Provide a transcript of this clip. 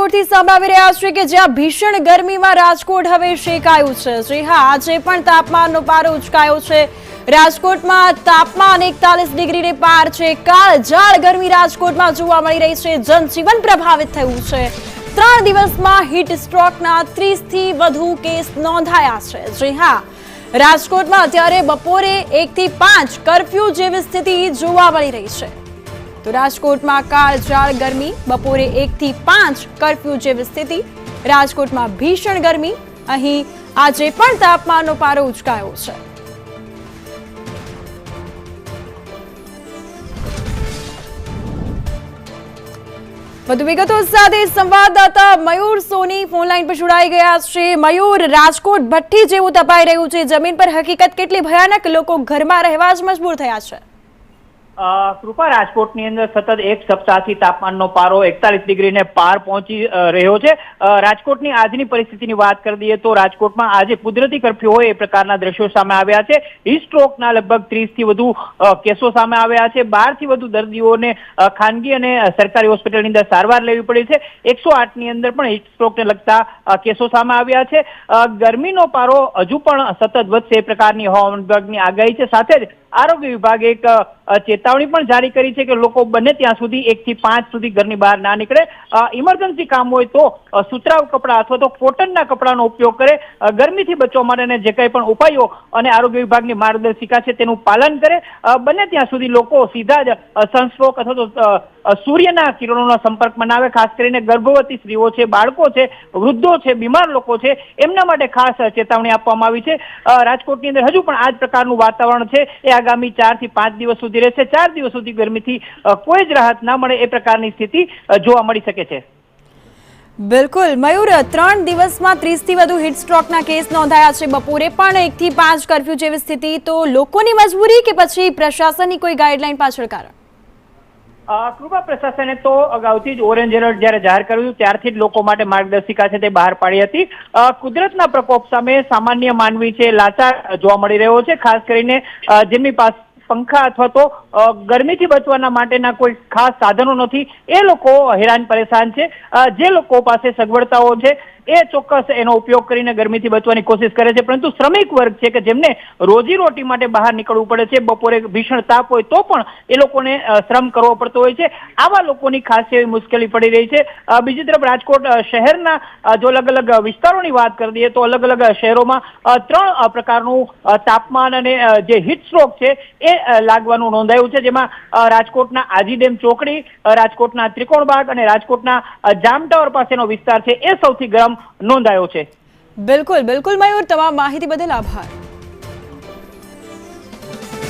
રાજકોટથી સામે આવી રહ્યા છે કે જ્યાં ભીષણ ગરમીમાં રાજકોટ હવે શેકાયું છે। જી હા, આજે પણ તાપમાનનો પારો ઉચકાયો છે। રાજકોટમાં તાપમાન 41 ડિગ્રીને પાર છે। કાળઝાળ ગરમી રાજકોટમાં જોવા મળી રહી છે। જનજીવન પ્રભાવિત થયું છે। 3 દિવસમાં હીટ સ્ટ્રોકના 30 થી વધુ કેસ નોંધાયા છે। જી હા, રાજકોટમાં અત્યારે બપોરે 1 થી 5 કર્ફ્યુ જેવી સ્થિતિ જોવા મળી રહી છે। તો રાજકોટમાં કાળઝાળ ગરમી, બપોરે 1 થી 5 કર્ફ્યુ જેવી સ્થિતિ। રાજકોટમાં ભીષણ ગરમી, અહીં આજે પણ તાપમાનનો પારો ઉચકાયો છે। વધુ વિગતો સાથે સંવાદદાતા મયુર સોની ફોનલાઈન પર જોડાઈ ગયા છે। મયુર, રાજકોટ ભઠ્ઠી જેવું તપાઈ રહ્યું છે, જમીન પર હકીકત કેટલી ભયાનક, લોકો ઘરમાં રહેવા જ મજબૂર થયા છે। કૃપા, રાજકોટની અંદર સતત એક સપ્તાહથી તાપમાનનો પારો 41 ડિગ્રીને પાર પહોંચી રહ્યો છે। રાજકોટની આજની પરિસ્થિતિની વાત કરી દઈએ તો રાજકોટમાં આજે કુદરતી કર્ફ્યુ હોય એ પ્રકારના દ્રશ્યો સામે આવ્યા છે। હીટ સ્ટ્રોકના લગભગ 30 થી વધુ કેસો સામે આવ્યા છે। 12 થી વધુ દર્દીઓને ખાનગી અને સરકારી હોસ્પિટલની અંદર સારવાર લેવી પડી છે। 108ની અંદર પણ હીટ સ્ટ્રોકને લગતા કેસો સામે આવ્યા છે। ગરમીનો પારો હજુ પણ સતત વધશે એ પ્રકારની હવામાન વિભાગની આગાહી છે। સાથે જ આરોગ્ય વિભાગે એક ચેતવણી પણ જારી કરી છે કે લોકો બને ત્યાં સુધી 1 થી 5 સુધી ઘરની બહાર ના નીકળે। ઇમરજન્સી કામ હોય તો સુતરાઉ કપડાં અથવા તો કોટનના કપડાનો ઉપયોગ કરે। ગરમીથી બચવા માટેના જે કંઈ પણ ઉપાયો અને આરોગ્ય વિભાગની માર્ગદર્શિકા છે તેનું પાલન કરે। બને ત્યાં સુધી લોકો સીધા જ સનસ્ટ્રોક અથવા તો સૂર્યના કિરણોના સંપર્કમાં ના આવે। ખાસ કરીને ગર્ભવતી સ્ત્રીઓ છે, બાળકો છે, વૃદ્ધો છે, બીમાર લોકો છે, એમના માટે ખાસ ચેતવણી આપવામાં આવી છે। રાજકોટની અંદર હજુ પણ આ જ પ્રકારનું વાતાવરણ છે એ આગામી 4 થી 5 દિવસ સુધી રહેશે। 4 દિવસ સુધી ગરમીથી કોઈ જ રાહત ના મળે એ પ્રકારની સ્થિતિ જોવા મળી શકે છે। બિલકુલ મયુર, 3 દિવસમાં 30 થી વધુ હીટ સ્ટ્રોકના કેસ નોંધાયા છે। બપોરે પણ 1 થી 5 કર્ફ્યુ જેવી સ્થિતિ, તો લોકોની મજબૂરી કે પછી પ્રશાસનની કોઈ ગાઈડલાઈન પાછળ કારણ? કૃપા, પ્રશાસને તો અગાઉથી જ ઓરેન્જ એલર્ટ જયારે જાહેર કર્યું ત્યારથી જ લોકો માટે માર્ગદર્શિકા છે તે બહાર પાડી હતી। કુદરતના પ્રકોપ સામે સામાન્ય માનવી છે લાચાર જોવા મળી રહ્યો છે। ખાસ કરીને જેમની પાસે પંખા અથવા તો ગરમીથી બચવાના માટેના કોઈ ખાસ સાધનો નથી એ લોકો હેરાન પરેશાન છે। જે લોકો પાસે સગવડતાઓ છે એ ચોક્કસ એનો ઉપયોગ કરીને ગરમીથી બચવાની કોશિશ કરે છે, પરંતુ શ્રમિક વર્ગ છે કે જેમને રોજીરોટી માટે બહાર નીકળવું પડે છે, બપોરે ભીષણ તાપ હોય તો પણ એ લોકોને શ્રમ કરવો પડતો હોય છે, આવા લોકોની ખાસ એવી મુશ્કેલી પડી રહી છે। બીજી તરફ રાજકોટ શહેરના જો અલગ અલગ વિસ્તારોની વાત કરી દઈએ તો અલગ અલગ શહેરોમાં 3 પ્રકારનું તાપમાન અને જે હીટ સ્ટ્રોક છે એ લાગવાનું નોંધાયું છે, જેમાં રાજકોટના આજીડેમ ચોકડી, રાજકોટના ત્રિકોણબાગ અને રાજકોટના જામ ટાવર પાસેનો વિસ્તાર છે એ સૌથી ગરમ નોંધાયો છે। બિલકુલ બિલકુલ મયુર, તમામ માહિતી બદલ આભાર।